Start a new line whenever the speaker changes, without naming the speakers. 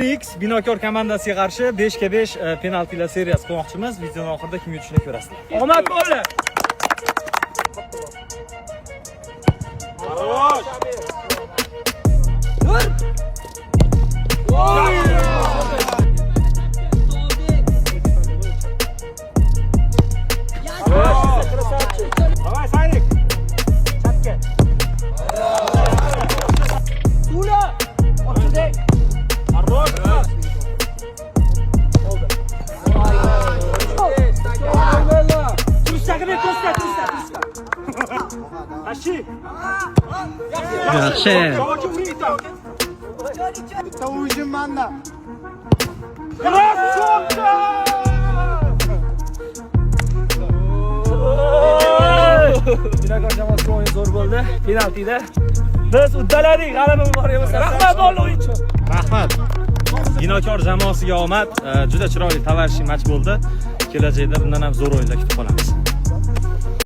X Binokor komandasiga qarshi 5-5 penaltilar seriyasi qilmoqchimiz. Videoning oxirida kim yutishini ko'rasizlar.
Omad bo'li.
Давай, Сайник. Чапка.
Ура! Oxirday.
Хорош.
Yaxshi.
Bitta o'yinchim menda.
Binokor jamoasi o'yin zo'r bo'ldi. Penaltida biz uddaladik, g'alaba muborak. Rahmat bo'ldi o'yinchi.
Rahmat. Binokor jamoasiga omad. Juda chiroyli tavarishli match bo'ldi. Kelajakda bundan ham zo'r o'yinlar kutib qolamiz.